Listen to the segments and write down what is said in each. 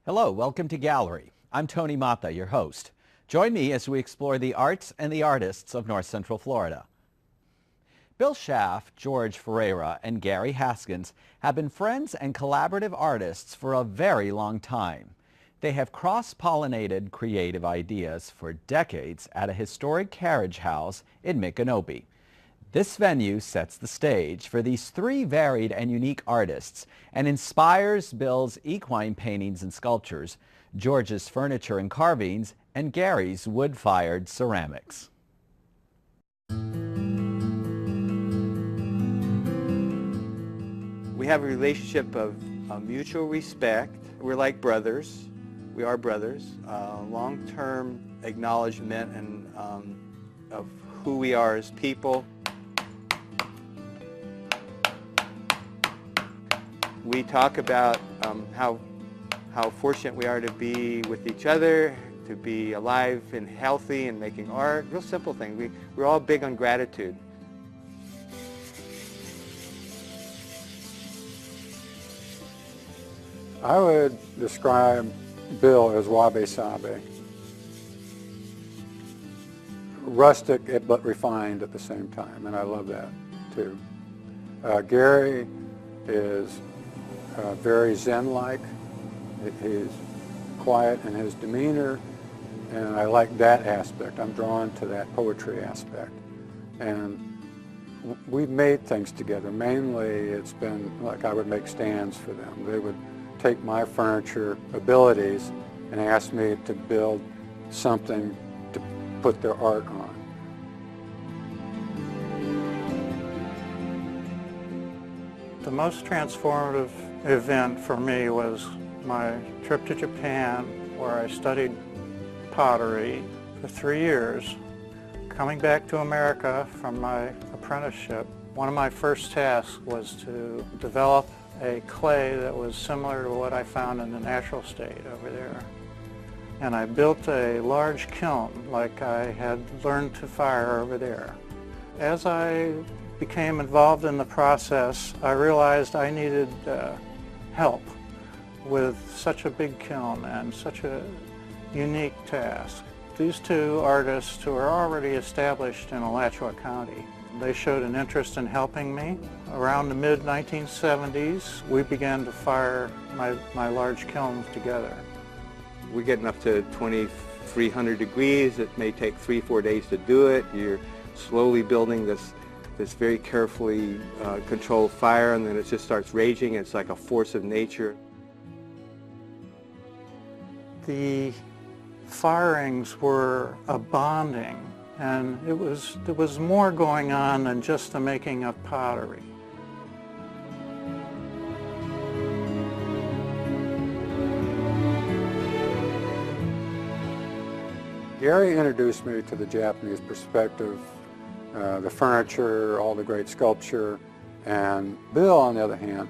Hello, welcome to Gallery. I'm Tony Mata, your host. Join me as we explore the arts and the artists of North Central Florida. Bill Schaff, George Ferreira, and Gary Haskins have been friends and collaborative artists for a very long time. They have cross-pollinated creative ideas for decades at a historic carriage house in Micanopy. This venue sets the stage for these three varied and unique artists and inspires Bill's equine paintings and sculptures, George's furniture and carvings, and Gary's wood-fired ceramics. We have a relationship of mutual respect. We're like brothers. We are brothers. Long-term acknowledgement and of who we are as people. We talk about how fortunate we are to be with each other, to be alive and healthy and making art. Real simple things. We're all big on gratitude. I would describe Bill as wabi-sabi. Rustic but refined at the same time, and I love that too. Gary is very Zen-like. He's quiet in his demeanor, and I like that aspect. I'm drawn to that poetry aspect. And we've made things together. Mainly it's been like I would make stands for them. They would take my furniture abilities and ask me to build something to put their art on. The most transformative event for me was my trip to Japan, where I studied pottery for 3 years. Coming back to America from my apprenticeship, one of my first tasks was to develop a clay that was similar to what I found in the natural state over there. And I built a large kiln like I had learned to fire over there. As I became involved in the process, I realized I needed help with such a big kiln and such a unique task. These two artists who are already established in Alachua County, they showed an interest in helping me. Around the mid-1970s, we began to fire my large kilns together. We're getting up to 2,300 degrees. It may take 3-4 days to do it. You're slowly building this very carefully controlled fire, and then it just starts raging. It's like a force of nature. The firings were a bonding, and there was more going on than just the making of pottery. Gary introduced me to the Japanese perspective, the furniture, all the great sculpture, and Bill, on the other hand,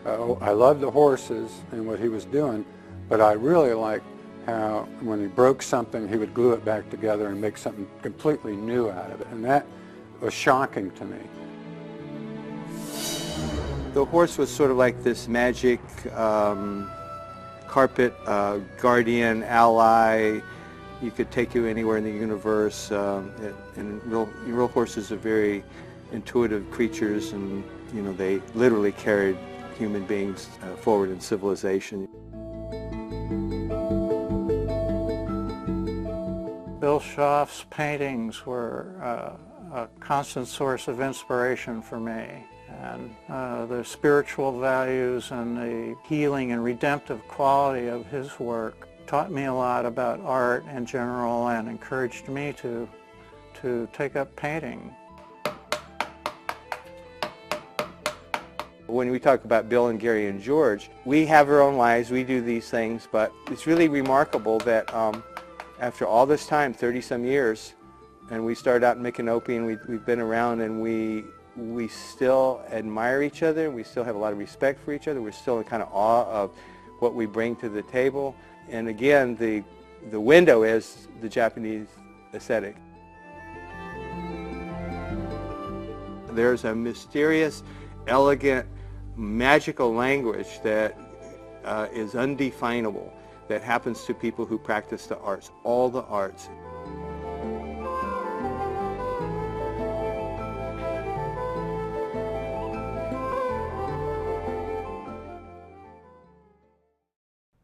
I loved the horses and what he was doing, but I really liked how when he broke something, he would glue it back together and make something completely new out of it, and that was shocking to me. The horse was sort of like this magic carpet guardian, ally. You could take you anywhere in the universe, and real horses are very intuitive creatures, and they literally carried human beings forward in civilization. Bill Schaff's paintings were a constant source of inspiration for me, and the spiritual values and the healing and redemptive quality of his work taught me a lot about art in general and encouraged me to take up painting. When we talk about Bill and Gary and George, we have our own lives, we do these things, but it's really remarkable that after all this time, 30-some years, and we started out in Micanopy, and we've been around, and we still admire each other, we still have a lot of respect for each other, we're still in kind of awe of what we bring to the table. And again, the window is the Japanese aesthetic. There's a mysterious, elegant, magical language that is undefinable, that happens to people who practice the arts, all the arts.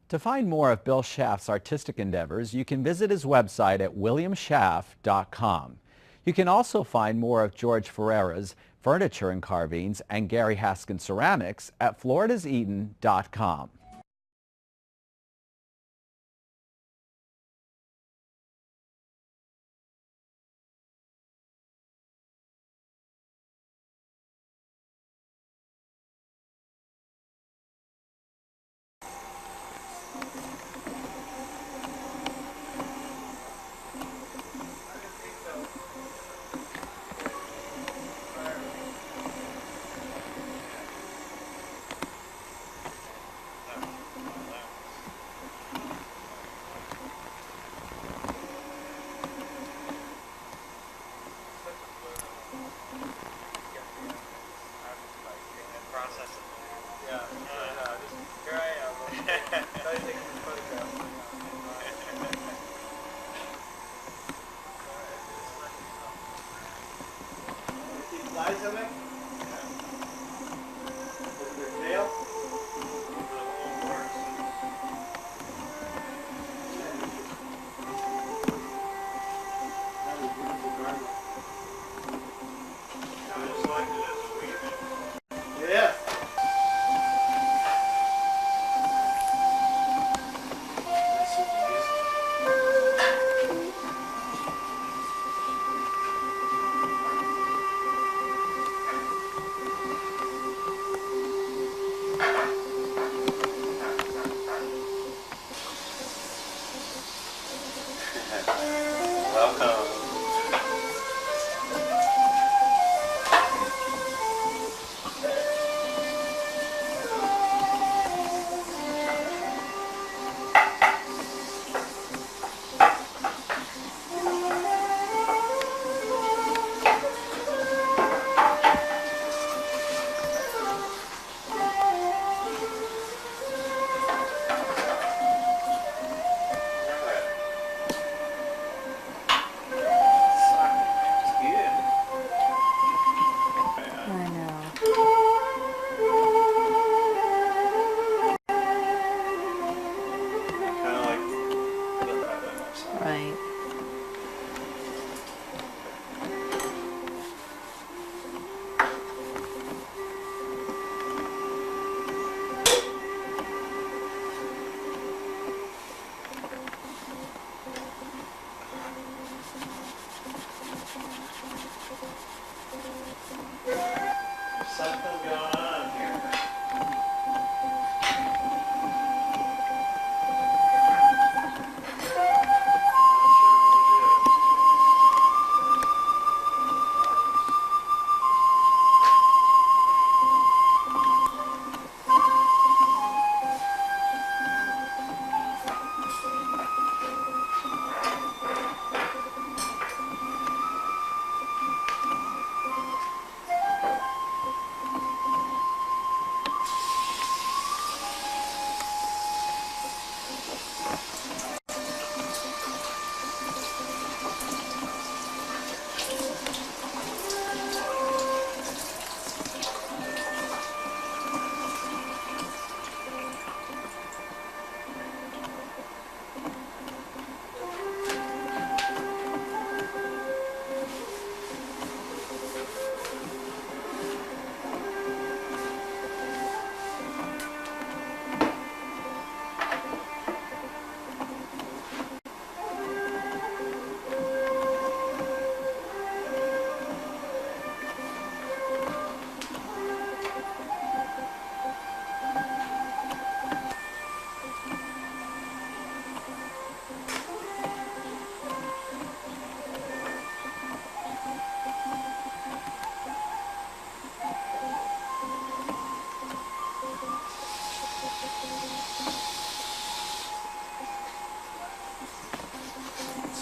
To find more of Bill Schaaf's artistic endeavors, you can visit his website at williamschaaf.com. You can also find more of George Ferreira's furniture and carvings and Gary Haskins ceramics at floridaseden.com.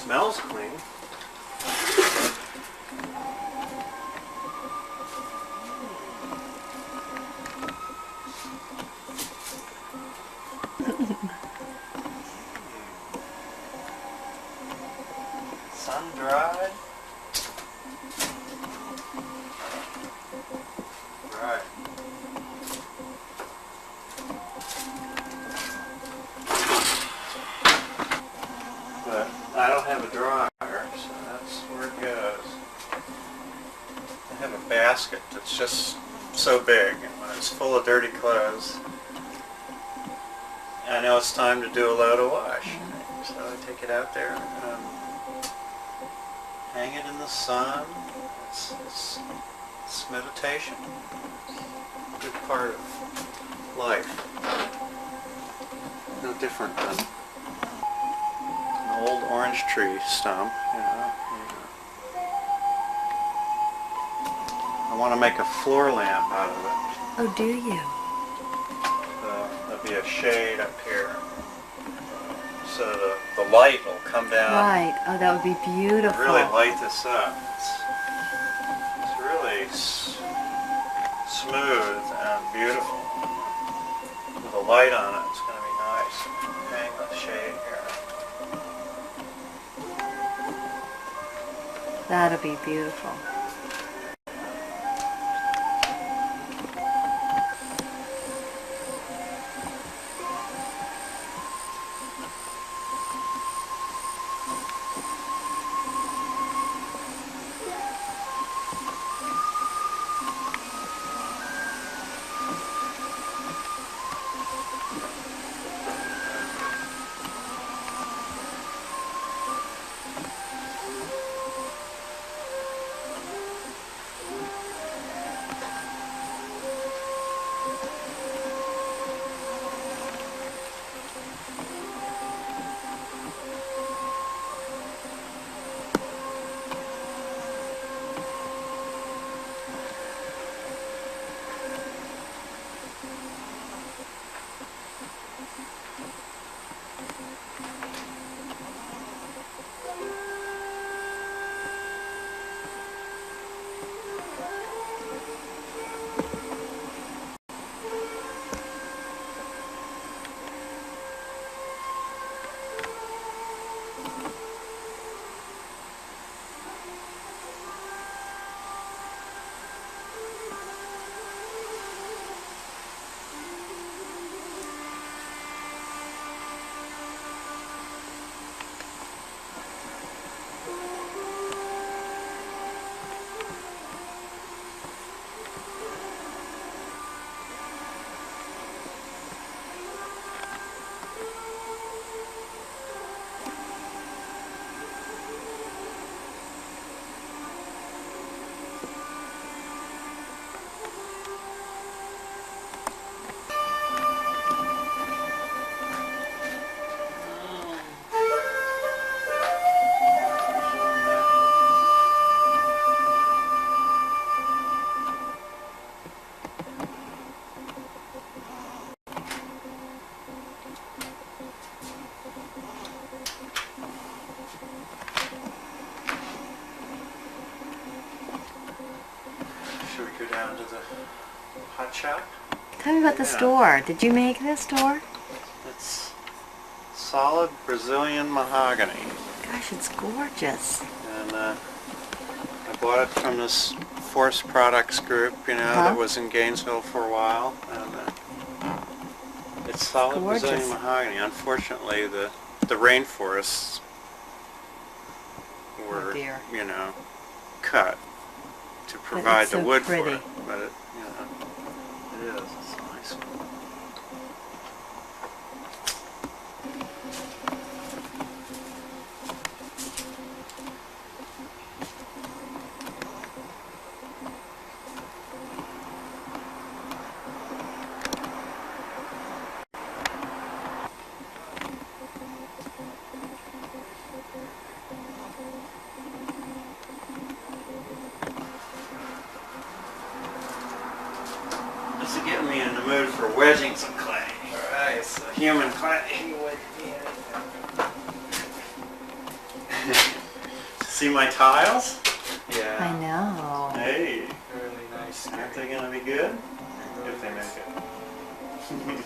Smells clean. it's just so big, and when it's full of dirty clothes, I know it's time to do a load of wash. So I take it out there and hang it in the sun. It's meditation. It's a good part of life. No different than an old orange tree stump, you know. I want to make a floor lamp out of it. Oh, do you? There'll be a shade up here, so the light will come down. Right. Oh, that would be beautiful. Really light this up. It's really smooth and beautiful. With a light on it, it's going to be nice. Hang the shade here. That'll be beautiful. Should we go down to the hot shop? Tell me about the store. Did you make this store? It's solid Brazilian mahogany. Gosh, it's gorgeous. And I bought it from this Forest Products group, you know, that was in Gainesville for a while. And it's solid Brazilian mahogany. Unfortunately, the rainforests were, you know, cut to provide the wood for it. But it, you know, it is. It's nice. This is getting me in the mood for wedging some clay. Alright, it's human clay. See my tiles? Yeah. I know. Hey. Really nice. Aren't they going to be good? If they make it.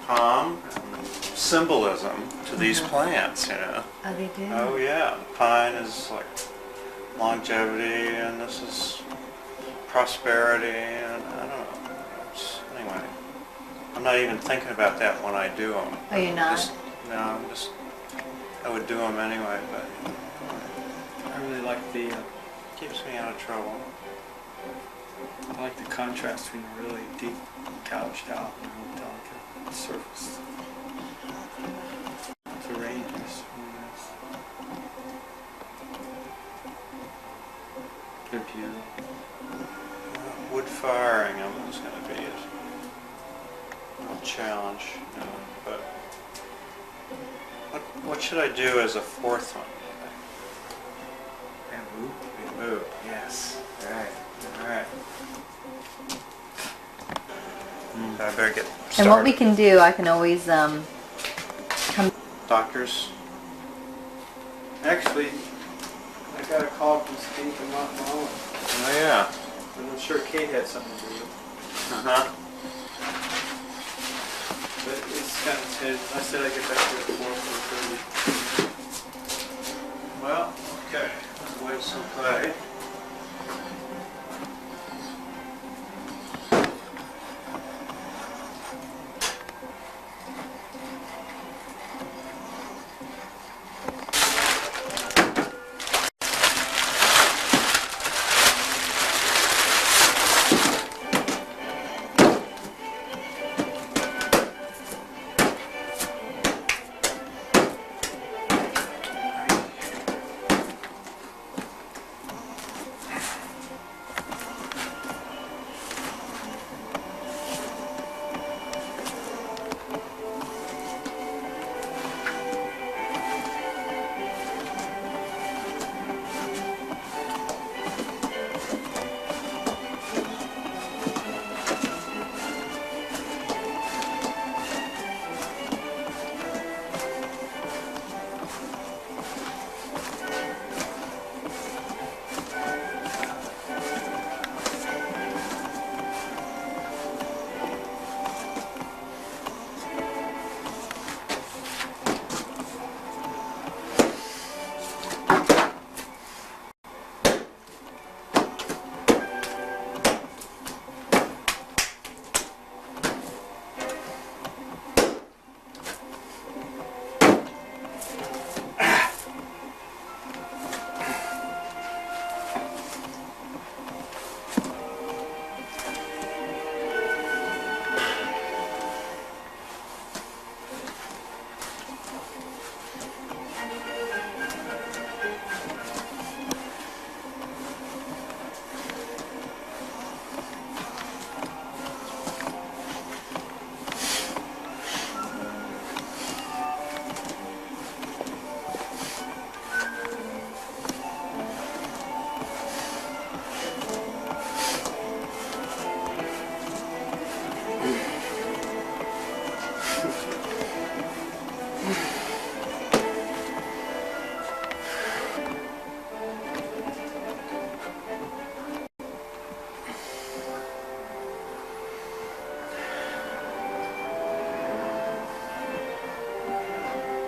Palm and symbolism to these plants, you know. Oh, they do? Oh yeah. Pine is like longevity, and this is prosperity, and I don't know. Anyway, I'm not even thinking about that when I do them. Are you not? No, I would do them anyway, but I really like the... keeps me out of trouble. I like the contrast between a really deep gouged out and a really delicate surface. The range is really nice. Good view. Wood firing is going to be a challenge, you know, but what should I do as a fourth one? Bamboo. Bamboo, yes. All right. I better get started. And what we can do, I can always come. Doctors? Actually, I got a call from Steve and Mount Mullen. Oh yeah. And I'm sure Kate had something to do with it. Uh-huh. But it's kind of, I said I'd get back to it at 4:30. Well, okay. Let's wait some play.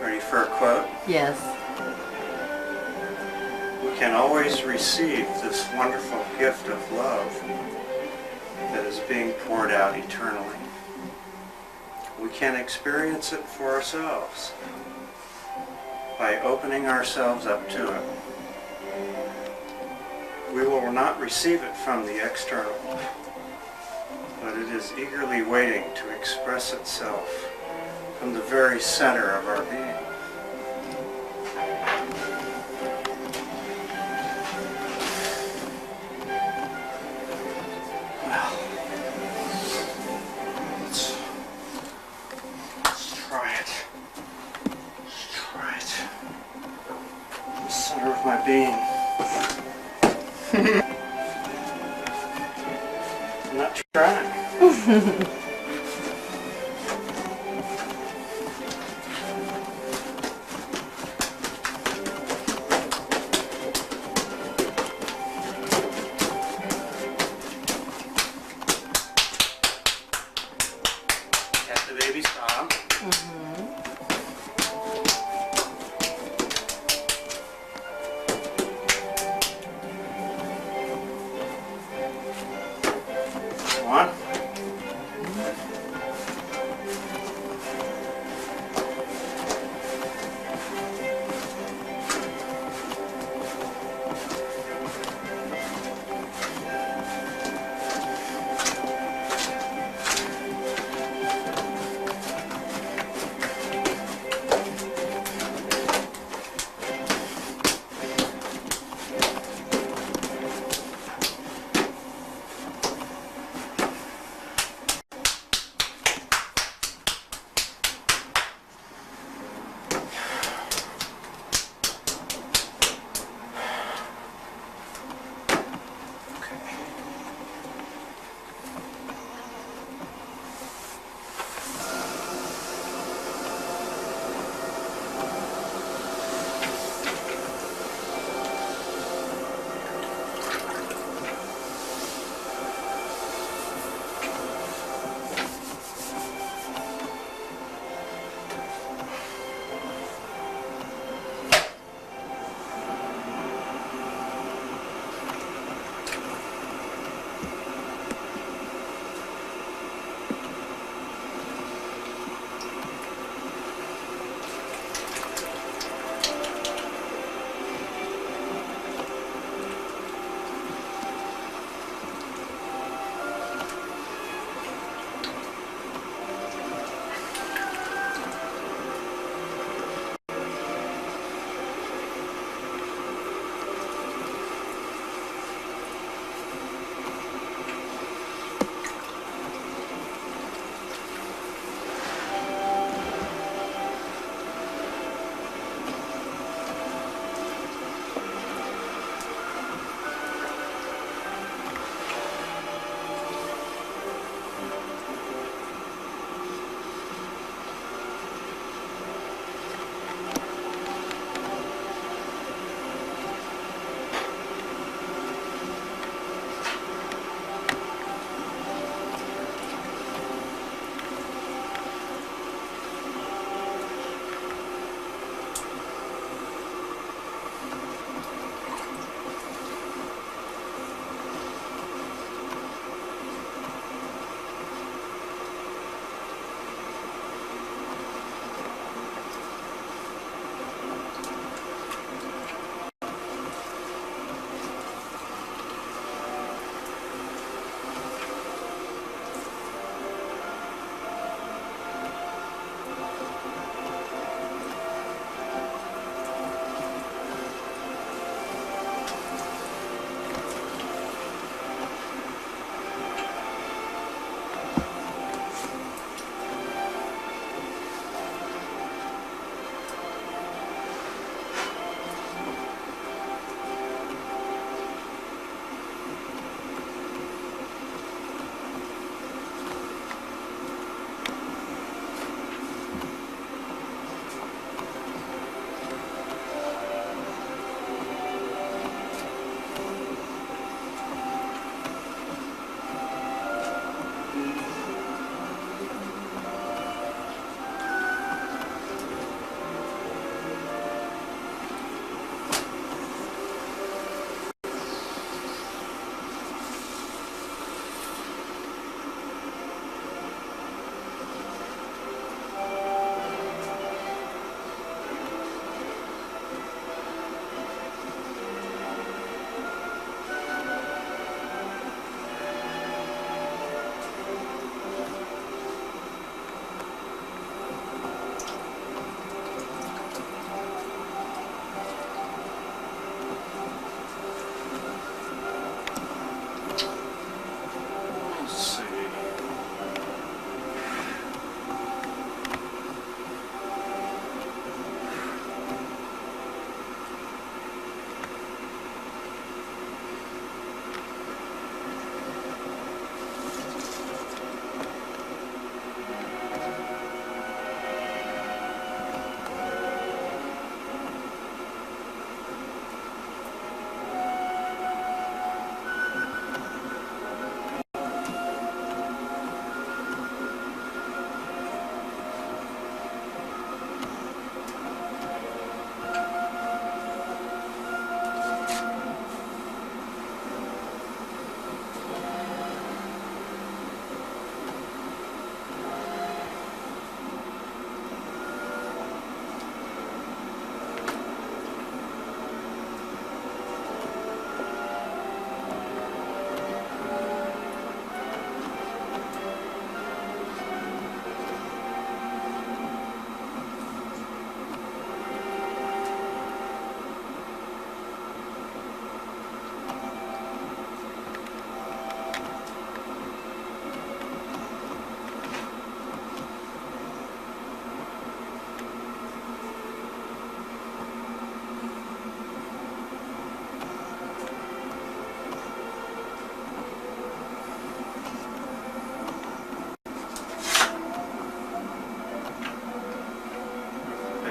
Ready for a quote? Yes. We can always receive this wonderful gift of love that is being poured out eternally. We can experience it for ourselves by opening ourselves up to it. We will not receive it from the external, but it is eagerly waiting to express itself from the very center of our being. Well, let's try it. Let's try it. The center of my being. I'm not trying. At the baby stop. One.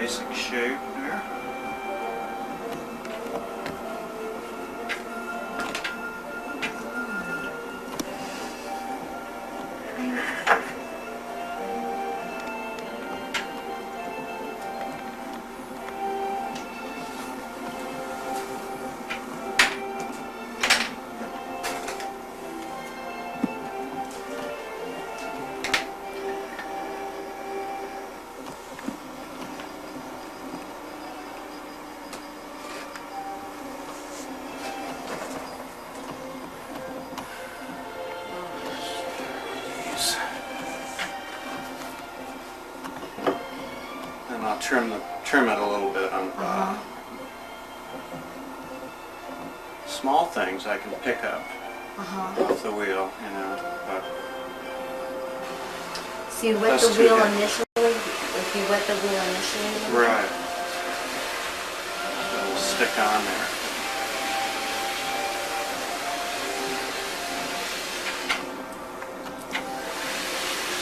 basic shape there. And I'll trim it a little bit on the bottom. Small things I can pick up off the wheel, you know. But So you wet the wheel initially? If you wet the wheel initially? Right. It will stick on there.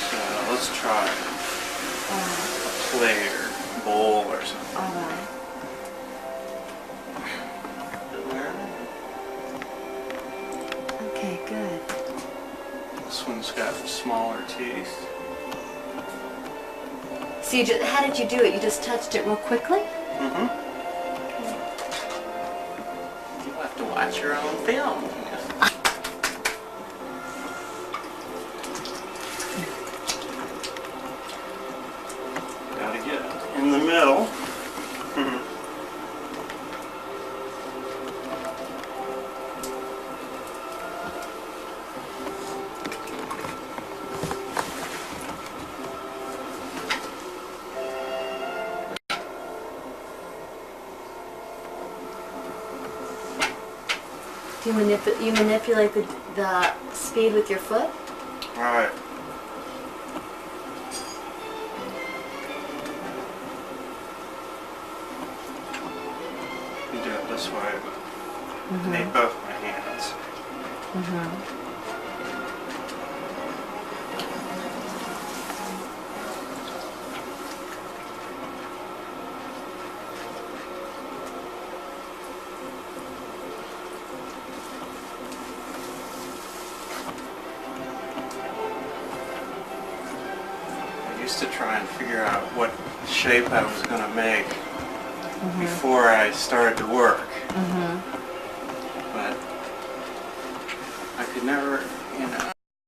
So let's try a plate or bowl or something. Alright. Okay, good. This one's got smaller teeth. So you just, how did you do it? You just touched it real quickly? Mm-hmm. You have to watch your own film. Gotta get in the middle. Do you manipulate the speed with your foot? Alright. You do it this way, but I need both my hands. I used to try and figure out what shape I was going to make before I started to work. But I could never